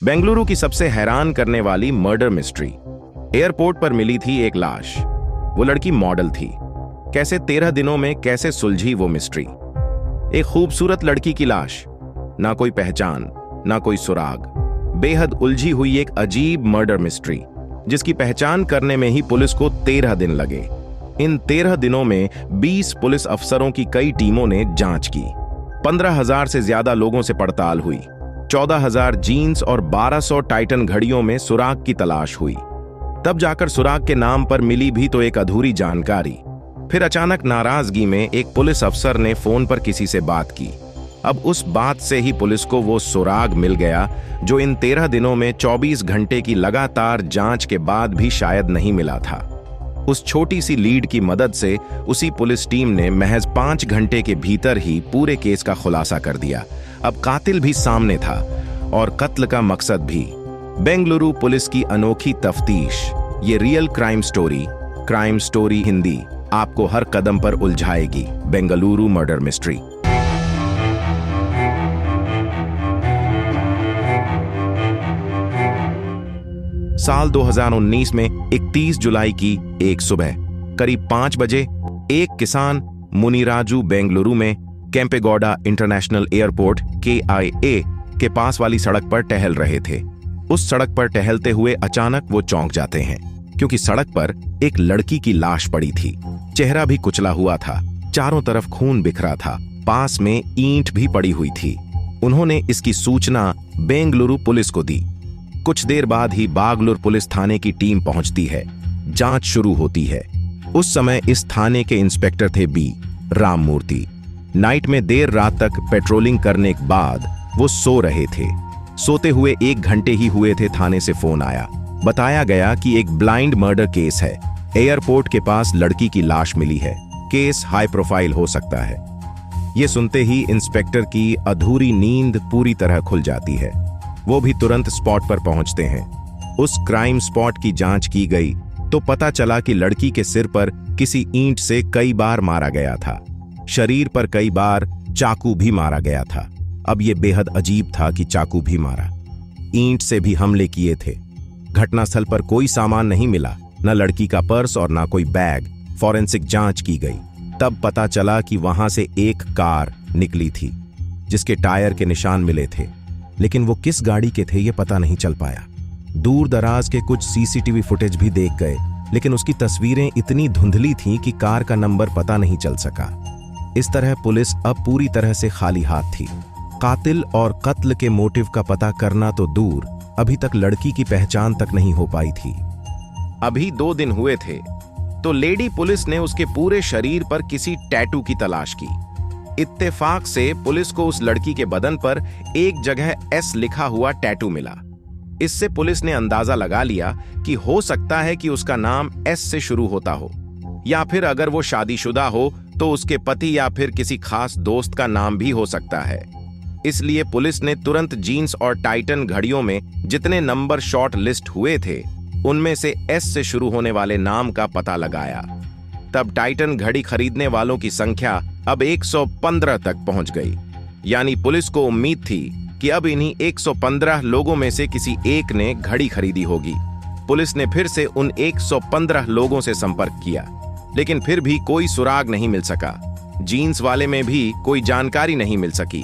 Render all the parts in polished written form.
बेंगलुरु की सबसे हैरान करने वाली मर्डर मिस्ट्री। एयरपोर्ट पर मिली थी एक लाश। वो लड़की मॉडल थी। कैसे 13 दिनों में कैसे सुलझी वो मिस्ट्री। एक खूबसूरत लड़की की लाश, ना कोई पहचान ना कोई सुराग। बेहद उलझी हुई एक अजीब मर्डर मिस्ट्री, जिसकी पहचान करने में ही पुलिस को 13 दिन लगे। इन 13 दिनों में 20 पुलिस अफसरों की कई टीमों ने जांच की। 15,000 से ज्यादा लोगों से पड़ताल हुई। 14,000 जीन्स और 1200 टाइटन घड़ियों में सुराग की तलाश हुई। तब जाकर सुराग के नाम पर मिली भी तो एक अधूरी जानकारी। फिर अचानक नाराजगी में एक पुलिस अफसर ने फोन पर किसी से बात की। अब उस बात से ही पुलिस को वो सुराग मिल गया जो इन 13 दिनों में 24 घंटे की लगातार जांच के बाद भी शायद नहीं मिला था। उस छोटी सी लीड की मदद से उसी पुलिस टीम ने महज 5 घंटे के भीतर ही पूरे केस का खुलासा कर दिया। अब कातिल भी सामने था और कत्ल का मकसद भी। बेंगलुरु पुलिस की अनोखी तफ्तीश, ये रियल क्राइम स्टोरी हिंदी आपको हर कदम पर उलझाएगी। Bengaluru murder mystery. साल 2019 में 31 जुलाई की एक सुबह करीब 5 बजे एक किसान मुनिराजू बेंगलुरु में केम्पेगौड़ा इंटरनेशनल एयरपोर्ट KIA के पास वाली सड़क पर टहल रहे थे। उस सड़क पर टहलते हुए अचानक वो चौंक जाते हैं, क्योंकि सड़क पर एक लड़की की लाश पड़ी थी। चेहरा भी कुचला हुआ था, चारों तरफ खून बिखरा था, पास में ईंट भी पड़ी हुई थी। उन्होंने इसकी सूचना बेंगलुरु पुलिस को दी। कुछ देर बाद ही बागलुर पुलिस थाने की टीम पहुंचती है। जांच शुरू होती है। उस समय इस थाने के इंस्पेक्टर थे B. राममूर्ति। नाइट में देर रात तक पेट्रोलिंग करने के बाद वो सो रहे थे। सोते हुए 1 घंटे ही हुए थे, थाने से फोन आया। बताया गया कि एक ब्लाइंड मर्डर केस है। एयरपोर्ट के पास लड़की की लाश मिली है। केस हाई प्रोफाइल हो सकता है। ये सुनते ही इंस्पेक्टर की अधूरी नींद पूरी तरह खुल जाती है। वो भी तुरंत स्पॉट पर पहुंचते हैं। उस क्राइम स्पॉट की जांच की गई तो पता चला कि लड़की के सिर पर किसी ईंट से कई बार मारा गया था। शरीर पर कई बार चाकू भी मारा गया था। अब यह बेहद अजीब था कि चाकू भी मारा। ईंट से भी हमले किए थे। घटनास्थल पर कोई सामान नहीं मिला, न लड़की का पर्स और न कोई बैग। फॉरेंसिक जांच की गई, तब पता चला कि वहां से एक कार निकली थी जिसके टायर के निशान मिले थे, लेकिन वो किस गाड़ी के थे ये पता नहीं चल पाया। दूर दराज के कुछ CCTV फुटेज भी देख गए, लेकिन उसकी तस्वीरें इतनी धुंधली थीं कि कार का नंबर पता नहीं चल सका। इस तरह पुलिस अब पूरी तरह से खाली हाथ थी। कातिल और कत्ल के मोटिव का पता करना तो दूर, अभी तक लड़की की पहचान तक नहीं हो पाई थी। अभी 2 दिन हुए थे तो लेडी पुलिस ने उसके पूरे शरीर पर किसी टैटू की तलाश की। इत्तेफाक से पुलिस को उस लड़की के बदन पर एक जगह S लिखा हुआ टैटू मिला। इससे पुलिस ने अंदाजा लगा लिया कि हो सकता है कि उसका नाम S से शुरू होता हो, या फिर अगर वो शादीशुदा हो तो उसके पति या फिर किसी खास दोस्त का नाम भी हो सकता है। इसलिए पुलिस ने तुरंत जीन्स और टाइटन घड़ियों में जितने नंबर शॉर्ट लिस्ट हुए थे उनमें से S से शुरू होने वाले नाम का पता लगाया। तब टाइटन घड़ी खरीदने वालों की संख्या अब 115 तक पहुंच गई। यानी पुलिस को उम्मीद थी कि अब इन्हीं 115 लोगों में से किसी एक ने घड़ी खरीदी होगी। पुलिस ने फिर से उन 115 लोगों से संपर्क किया, लेकिन फिर भी कोई सुराग नहीं मिल सका। जीन्स वाले में भी कोई जानकारी नहीं मिल सकी।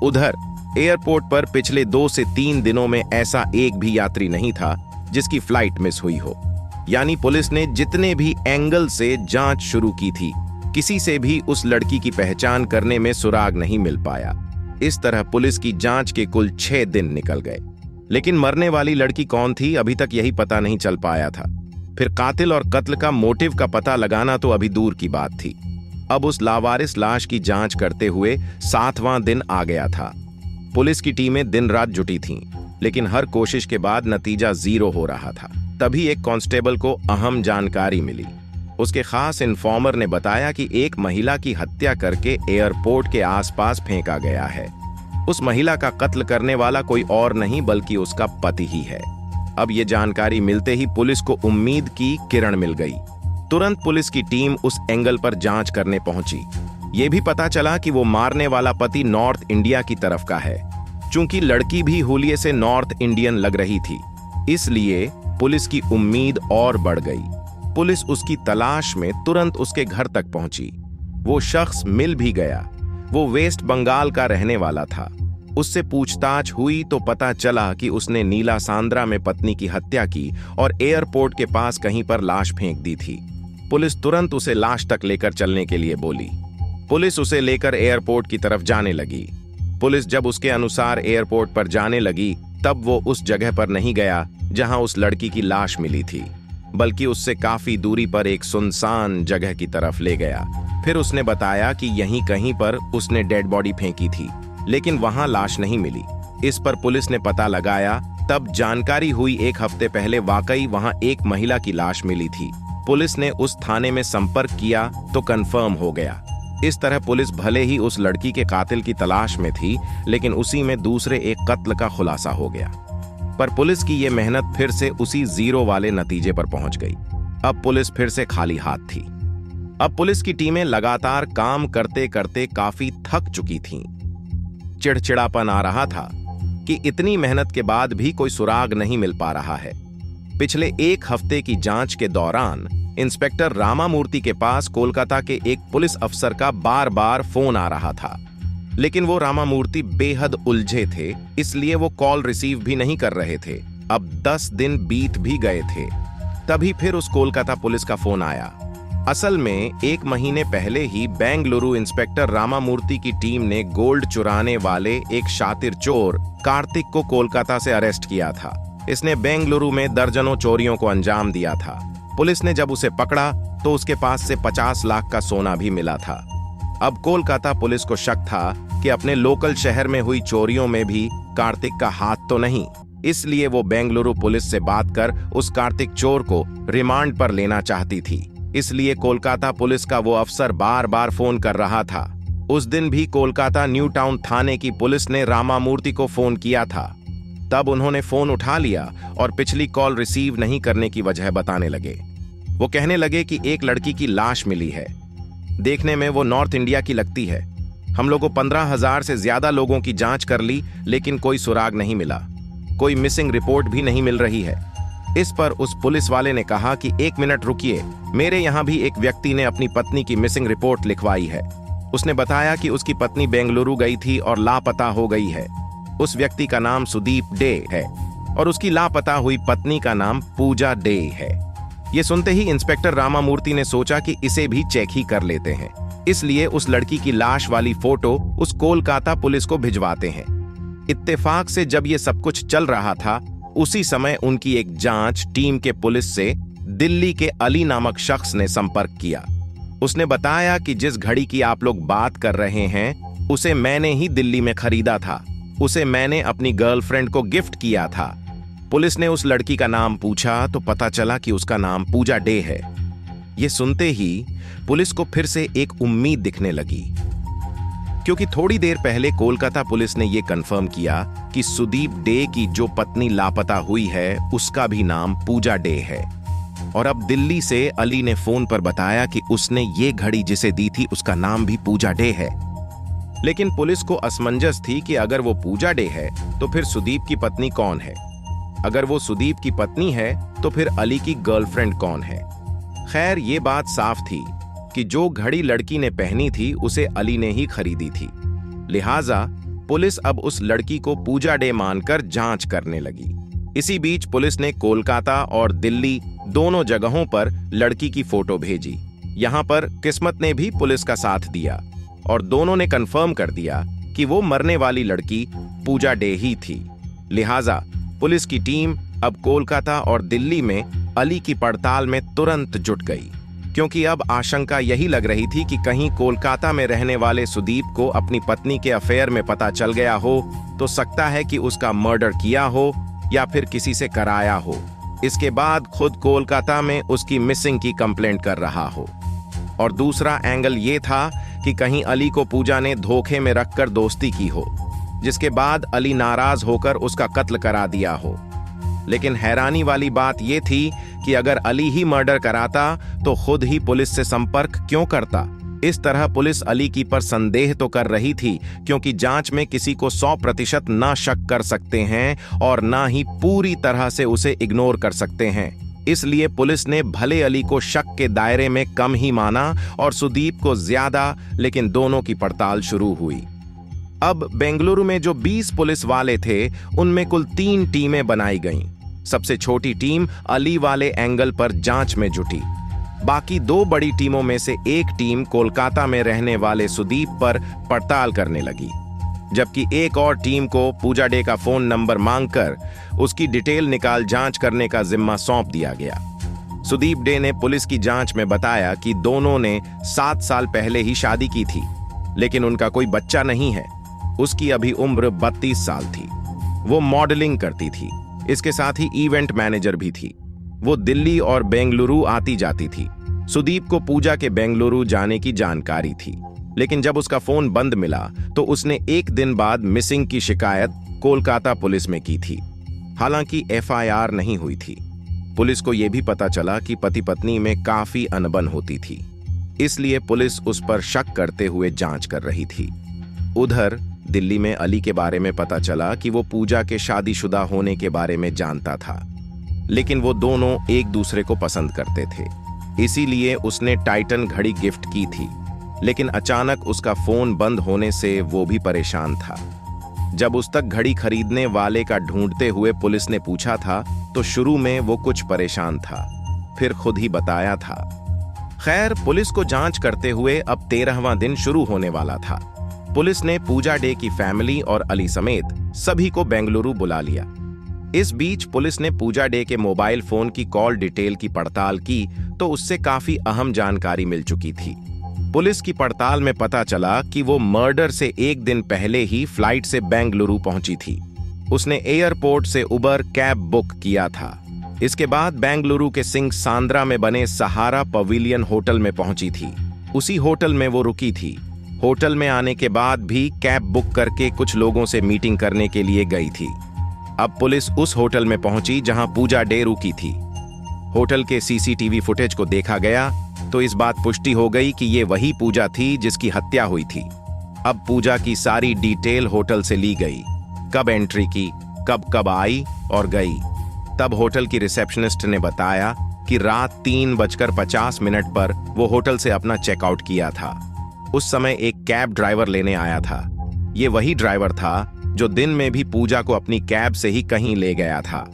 उधर एयरपोर्ट पर पिछले 2 से 3 दिनों में ऐसा एक भी यात्री नहीं था जिसकी फ्लाइट मिस हुई हो। यानी पुलिस ने जितने भी एंगल से जांच शुरू की थी, किसी से भी उस लड़की की पहचान करने में सुराग नहीं मिल पाया। इस तरह पुलिस की जांच के कुल 6 दिन निकल गए, लेकिन मरने वाली लड़की कौन थी अभी तक यही पता नहीं चल पाया था। फिर कातिल और कत्ल का मोटिव का पता लगाना तो अभी दूर की बात थी। अब उस लावारिस लाश की जांच करते हुए 7वां दिन आ गया था। पुलिस की टीमें दिन रात जुटी थीं, लेकिन हर कोशिश के बाद नतीजा 0 हो रहा था। तभी एक कांस्टेबल को अहम जानकारी मिली। उसके खास इन्फॉर्मर ने बताया कि एक महिला की हत्या करके एयरपोर्ट के आसपास फेंका गया है। उस महिला का कत्ल करने वाला कोई और नहीं बल्कि उसका पति ही है। अब ये जानकारी मिलते ही पुलिस को उम्मीद की किरण मिल गई। तुरंत पुलिस की टीम उस एंगल पर जांच करने पहुंची। ये भी पता चला कि वो मारने वाला पति नॉर्थ इंडिया की तरफ का है। चूंकि लड़की भी हुलिये से नॉर्थ इंडियन लग रही थी, इसलिए पुलिस की उम्मीद और बढ़ गई। पुलिस उसकी तलाश में तुरंत उसके घर तक पहुंची। वो शख्स मिल भी गया। वो वेस्ट बंगाल का रहने वाला था। उससे पूछताछ हुई तो पता चला कि उसने नीला सांद्रा में पत्नी की हत्या की और एयरपोर्ट के पास कहीं पर लाश फेंक दी थी। पुलिस तुरंत उसे लाश तक लेकर चलने के लिए बोली। पुलिस उसे लेकर एयरपोर्ट की तरफ जाने लगी। पुलिस जब उसके अनुसार एयरपोर्ट पर जाने लगी, तब वो उस जगह पर नहीं गया जहां उस लड़की की लाश मिली थी, बल्कि उससे काफी दूरी पर एक सुनसान जगह की तरफ ले गया। फिर उसने बताया कि यहीं कहीं पर उसने डेड बॉडी फेंकी थी, लेकिन वहां लाश नहीं मिली। इस पर पुलिस ने पता लगाया, तब जानकारी हुई 1 हफ्ते पहले वाकई वहां एक महिला की लाश मिली थी। पुलिस ने उस थाने में संपर्क किया तो कंफर्म हो गया। इस तरह पुलिस भले ही उस लड़की के कातिल की तलाश में थी, लेकिन उसी में दूसरे एक कत्ल का खुलासा हो गया। पर पुलिस की ये मेहनत फिर से उसी जीरो वाले नतीजे पर पहुंच गई। अब पुलिस फिर से खाली हाथ थी। अब पुलिस की टीमें लगातार काम करते करते काफी थक चुकी थीं। चिड़चिड़ापन आ रहा था कि इतनी मेहनत के बाद भी कोई सुराग नहीं मिल पा रहा है। पिछले 1 हफ्ते की जांच के दौरान इंस्पेक्टर रामामूर्ति के पास कोलकाता के एक पुलिस अफसर का बार बार फोन आ रहा था, लेकिन वो रामामूर्ति बेहद उलझे थे, इसलिए वो कॉल रिसीव भी नहीं कर रहे थे। अब 10 दिन बीत भी गए थे। तभी फिर उस कोलकाता पुलिस का फोन आया। असल में 1 महीने पहले ही बेंगलुरु इंस्पेक्टर रामामूर्ति की टीम ने गोल्ड चुराने वाले एक शातिर चोर कार्तिक को कोलकाता से अरेस्ट किया था। इसने बेंगलुरु में दर्जनों चोरियों को अंजाम दिया था। पुलिस ने जब उसे पकड़ा तो उसके पास से 50 लाख का सोना भी मिला था। अब कोलकाता पुलिस को शक था कि अपने लोकल शहर में हुई चोरियों में भी कार्तिक का हाथ तो नहीं, इसलिए वो बेंगलुरु पुलिस से बात कर उस कार्तिक चोर को रिमांड पर लेना चाहती थी। इसलिए कोलकाता पुलिस का वो अफसर बार बार फोन कर रहा था। उस दिन भी कोलकाता न्यू टाउन थाने की पुलिस ने रामामूर्ति को फोन किया था। तब उन्होंने फोन उठा लिया और पिछली कॉल रिसीव नहीं करने की वजह बताने लगे। वो कहने लगे कि एक लड़की की लाश मिली है। देखने में वो नॉर्थ इंडिया की लगती है। हम लोगों 15,000 से ज्यादा लोगों की जांच कर ली, लेकिन कोई सुराग नहीं मिला। कोई मिसिंग रिपोर्ट भी नहीं मिल रही है। इस पर उस पुलिस वाले ने कहा कि 1 मिनट रुकिए, मेरे यहाँ भी एक व्यक्ति ने अपनी पत्नी की मिसिंग रिपोर्ट लिखवाई है। उसने बताया कि उसकी पत्नी बेंगलुरु गई थी और लापता हो गई है। उस व्यक्ति का नाम सुदीप डे है और उसकी लापता हुई पत्नी का नाम पूजा डे है। ये सुनते ही इंस्पेक्टर रामामूर्ति ने सोचा कि इसे भी चेक ही कर लेते हैं, इसलिए उस लड़की की लाश वाली फोटो उस कोलकाता पुलिस को भिजवाते हैं। इत्तेफाक से जब ये सब कुछ चल रहा था, उसी समय उनकी एक जांच टीम के पुलिस से दिल्ली के अली नामक शख्स ने संपर्क किया। उसने बताया कि जिस घड़ी की आप लोग बात कर रहे हैं, उसे मैंने ही दिल्ली में खरीदा था। उसे मैंने अपनी गर्लफ्रेंड को गिफ्ट किया था। पुलिस ने उस लड़की का नाम पूछा तो पता चला कि उसका नाम पूजा डे है। ये सुनते ही पुलिस को फिर से एक उम्मीद दिखने लगी, क्योंकि थोड़ी देर पहले कोलकाता पुलिस ने यह कंफर्म किया कि सुदीप डे की जो पत्नी लापता हुई है, उसका भी नाम पूजा डे है। और अब दिल्ली से अली ने फोन पर बताया कि उसने ये घड़ी जिसे दी थी, उसका नाम भी पूजा डे है। लेकिन पुलिस को असमंजस थी कि अगर वो पूजा डे है तो फिर सुदीप की पत्नी कौन है। अगर वो सुदीप की पत्नी है तो फिर अली की गर्लफ्रेंड कौन है। खैर, ये बात साफ थी कि जो घड़ी लड़की ने पहनी थी उसे अली ने ही खरीदी थी। लिहाजा पुलिस अब उस लड़की को पूजा डे मानकर जांच करने लगी। इसी बीच पुलिस ने कोलकाता और दिल्ली दोनों जगहों पर लड़की की फोटो भेजी। यहां पर किस्मत ने भी पुलिस का साथ दिया और दोनों ने कंफर्म कर दिया कि वो मरने वाली लड़की पूजा डे ही थी। लिहाजा पुलिस की टीम अब कोलकाता और दिल्ली में अली की पड़ताल में तुरंत जुट गई, क्योंकि अब आशंका यही लग रही थी कि कहीं कोलकाता में रहने वाले सुदीप को अपनी पत्नी के अफेयर में पता चल गया हो तो सकता है कि उसका मर्डर किया हो या फिर किसी से कराया हो। इसके बाद खुद कोलकाता में उसकी मिसिंग की कंप्लेंट कर रहा हो। और दूसरा एंगल ये था कि कहीं अली को पूजा ने धोखे में रखकर दोस्ती की हो, जिसके बाद अली नाराज होकर उसका कत्ल करा दिया हो। लेकिन हैरानी वाली बात यह थी कि अगर अली ही मर्डर कराता तो खुद ही पुलिस से संपर्क क्यों करता। इस तरह पुलिस अली की पर संदेह तो कर रही थी, क्योंकि जांच में किसी को 100% ना शक कर सकते हैं और ना ही पूरी तरह से उसे इग्नोर कर सकते हैं। इसलिए पुलिस ने भले अली को शक के दायरे में कम ही माना और सुदीप को ज्यादा, लेकिन दोनों की पड़ताल शुरू हुई। अब बेंगलुरु में जो 20 पुलिस वाले थे, उनमें कुल 3 टीमें बनाई गईं। सबसे छोटी टीम अली वाले एंगल पर जांच में जुटी। बाकी 2 बड़ी टीमों में से एक टीम कोलकाता में रहने वाले सुदीप पर पड़ताल करने लगी, जबकि एक और टीम को पूजा डे का फोन नंबर मांगकर उसकी डिटेल निकाल जांच करने का जिम्मा सौंप दिया गया। सुदीप डे ने पुलिस की जांच में बताया कि दोनों ने 7 साल पहले ही शादी की थी, लेकिन उनका कोई बच्चा नहीं है। उसकी अभी उम्र 32 साल थी। वो मॉडलिंग करती थी, इसके साथ ही इवेंट मैनेजर भी थी। वो दिल्ली और बेंगलुरु आती जाती थी। सुदीप को पूजा के बेंगलुरु जाने की जानकारी थी, लेकिन जब उसका फोन बंद मिला तो उसने 1 दिन बाद मिसिंग की शिकायत कोलकाता पुलिस में की थी। हालांकि एफआईआर नहीं हुई थी। पुलिस को यह भी पता चला कि पति पत्नी में काफी अनबन होती थी, इसलिए पुलिस उस पर शक करते हुए जांच कर रही थी। उधर दिल्ली में अली के बारे में पता चला कि वो पूजा के शादीशुदा होने के बारे में जानता था, लेकिन वो दोनों एक दूसरे को पसंद करते थे, इसीलिए उसने टाइटन घड़ी गिफ्ट की थी। लेकिन अचानक उसका फोन बंद होने से वो भी परेशान था। जब उस तक घड़ी खरीदने वाले का ढूंढते हुए पुलिस ने पूछा था, तो शुरू में वो कुछ परेशान था, फिर खुद ही बताया था। खैर, पुलिस को जांच करते हुए अब 13वां दिन शुरू होने वाला था। पुलिस ने पूजा डे की फैमिली और अली समेत सभी को बेंगलुरु बुला लिया। इस बीच पुलिस ने पूजा डे के मोबाइल फोन की कॉल डिटेल की पड़ताल की, तो उससे काफी अहम जानकारी मिल चुकी थी। पुलिस की पड़ताल में पता चला कि वो मर्डर से 1 दिन पहले ही फ्लाइट से बेंगलुरु पहुंची थी। उसने एयरपोर्ट से उबर कैब बुक किया था। इसके बाद बेंगलुरु के सिंह सांद्रा में बने सहारा पवेलियन होटल में पहुंची थी। उसी होटल में वो रुकी थी। होटल में आने के बाद भी कैब बुक करके कुछ लोगों से मीटिंग करने के लिए गई थी। अब पुलिस उस होटल में पहुंची जहां पूजा डे रुकी थी। होटल के सीसीटीवी फुटेज को देखा गया तो इस बात पुष्टि हो गई कि ये वही पूजा थी जिसकी हत्या हुई थी। अब पूजा की सारी डिटेल होटल से ली गई, कब एंट्री की, कब कब आई और गई। तब होटल की रिसेप्शनिस्ट ने बताया कि रात 3:50 पर वो होटल से अपना चेकआउट किया था। उस समय एक कैब ड्राइवर लेने आया था। ये वही ड्राइवर था जो दिन में भी पूजा को अपनी कैब से ही कहीं ले गया था।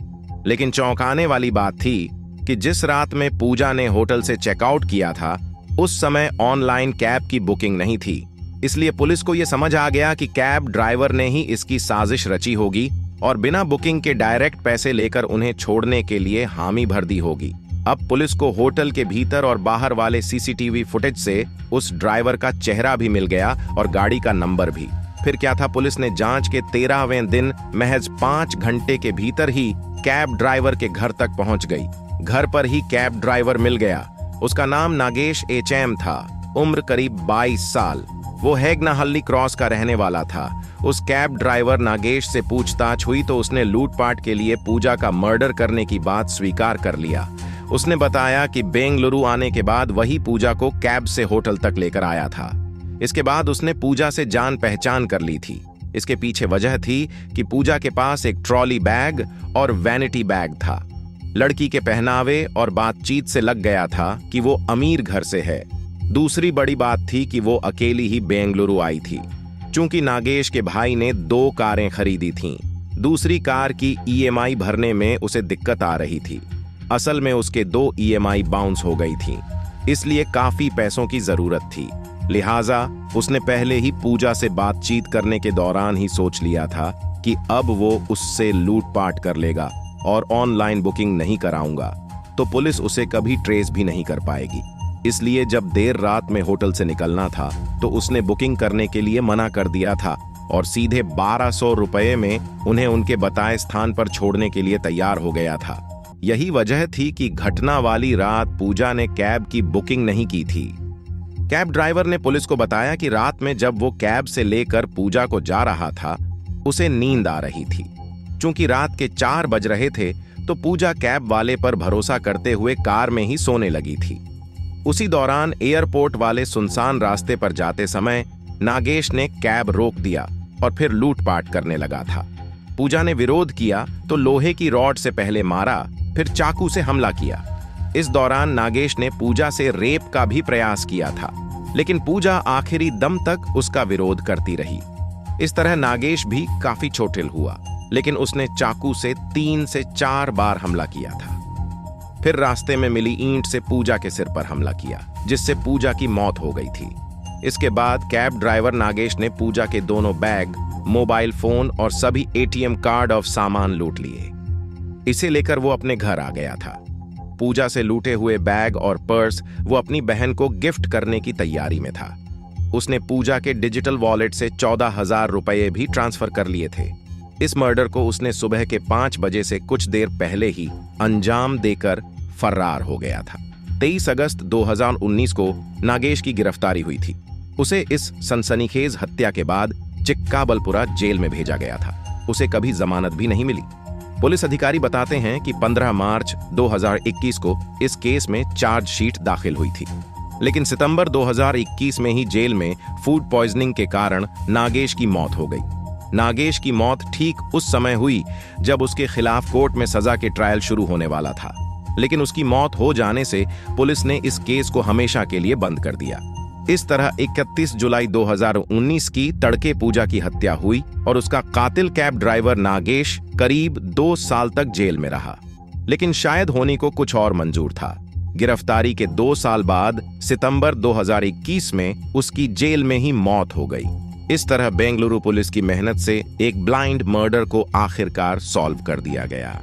लेकिन चौंकाने वाली बात थी कि जिस रात में पूजा ने होटल से चेकआउट किया था, उस समय ऑनलाइन कैब की बुकिंग नहीं थी। इसलिए पुलिस को यह समझ आ गया कि कैब ड्राइवर ने ही इसकी साजिश रची होगी और बिना बुकिंग के डायरेक्ट पैसे लेकर उन्हें छोड़ने के लिए हामी भर दी होगी। अब पुलिस को होटल के भीतर और बाहर वाले सीसीटीवी फुटेज से उस ड्राइवर का चेहरा भी मिल गया और गाड़ी का नंबर भी। फिर क्या था, पुलिस ने जांच के 13वें दिन महज 5 घंटे के भीतर ही कैब ड्राइवर के घर तक पहुंच गई। घर पर ही कैब ड्राइवर मिल गया। उसका नाम नागेश एचएम था, उम्र करीब 22 साल। वो हैगनाहल्ली क्रॉस का रहने वाला था। उस कैब ड्राइवर नागेश से पूछताछ हुई तो उसने लूटपाट के लिए पूजा का मर्डर करने की बात स्वीकार कर लिया। उसने बताया कि बेंगलुरु आने के बाद वही पूजा को कैब से होटल तक लेकर आया था। इसके बाद उसने पूजा से जान पहचान कर ली थी। इसके पीछे वजह थी कि पूजा के पास एक ट्रॉली बैग और वैनिटी बैग था। लड़की के पहनावे और बातचीत से लग गया था कि वो अमीर घर से है। दूसरी बड़ी बात थी कि वो अकेली ही बेंगलुरु आई थी। चूंकि नागेश के भाई ने 2 कारें खरीदी थीं, दूसरी कार की ईएमआई भरने में उसे दिक्कत आ रही थी। असल में उसके 2 ईएमआई बाउंस हो गई थीं, इसलिए काफी पैसों की जरूरत थी। लिहाजा उसने पहले ही पूजा से बातचीत करने के दौरान ही सोच लिया था कि अब वो उससे लूटपाट कर लेगा और ऑनलाइन बुकिंग नहीं कराऊंगा तो पुलिस उसे कभी ट्रेस भी नहीं कर पाएगी। इसलिए जब देर रात में होटल से निकलना था तो उसने बुकिंग करने के लिए मना कर दिया था और सीधे 1200 रुपये में उन्हें उनके बताए स्थान पर छोड़ने के लिए तैयार हो गया था। यही वजह थी कि घटना वाली रात पूजा ने कैब की बुकिंग नहीं की थी। कैब ड्राइवर ने पुलिस को बताया कि रात में जब वो कैब से लेकर पूजा को जा रहा था, उसे नींद आ रही थी। चूंकि रात के 4 बज रहे थे तो पूजा कैब वाले पर भरोसा करते हुए कार में ही सोने लगी थी। उसी दौरान एयरपोर्ट वाले सुनसान रास्ते पर जाते समय नागेश ने कैब रोक दिया और फिर लूटपाट करने लगा था। पूजा ने विरोध किया तो लोहे की रॉड से पहले मारा, फिर चाकू से हमला किया। इस दौरान नागेश ने पूजा से रेप का भी प्रयास किया था, लेकिन पूजा आखिरी दम तक उसका विरोध करती रही। इस तरह नागेश भी काफी चोटिल हुआ, लेकिन उसने चाकू से 3 से 4 बार हमला किया था। फिर रास्ते में मिली ईंट से पूजा के सिर पर हमला किया, जिससे पूजा की मौत हो गई थी। इसके बाद कैब ड्राइवर नागेश ने पूजा के दोनों बैग, मोबाइल फोन और सभी एटीएम कार्ड और सामान लूट लिए। इसे लेकर वो अपने घर आ गया था। पूजा से लूटे हुए बैग और पर्स वो अपनी बहन को गिफ्ट करने की तैयारी में था। उसने पूजा के डिजिटल वॉलेट से 14,000 रुपये भी ट्रांसफर कर लिए थे। इस मर्डर को उसने सुबह के 5 बजे से कुछ देर पहले ही अंजाम देकर फरार हो गया था। 23 अगस्त 2019 को नागेश की गिरफ्तारी हुई थी। उसे इस सनसनीखेज हत्या के बाद चिक्काबलपुरा जेल में भेजा गया था। उसे कभी जमानत भी नहीं मिली। पुलिस अधिकारी बताते हैं कि 15 मार्च 2021 को इस केस में चार्जशीट दाखिल हुई थी, लेकिन सितंबर 2021 में ही जेल में फूड पॉइजनिंग के कारण नागेश की मौत हो गई। नागेश की मौत ठीक उस समय हुई जब उसके खिलाफ कोर्ट में सजा के ट्रायल शुरू होने वाला था, लेकिन उसकी मौत हो जाने से पुलिस ने इस केस को हमेशा के लिए बंद कर दिया। इस तरह 31 जुलाई 2019 की तड़के पूजा की हत्या हुई और उसका कातिल कैब ड्राइवर नागेश करीब 2 साल तक जेल में रहा। लेकिन शायद होने को कुछ और मंजूर था। गिरफ्तारी के 2 साल बाद सितंबर 2021 में उसकी जेल में ही मौत हो गई। इस तरह बेंगलुरु पुलिस की मेहनत से एक ब्लाइंड मर्डर को आखिरकार सॉल्व कर दिया गया।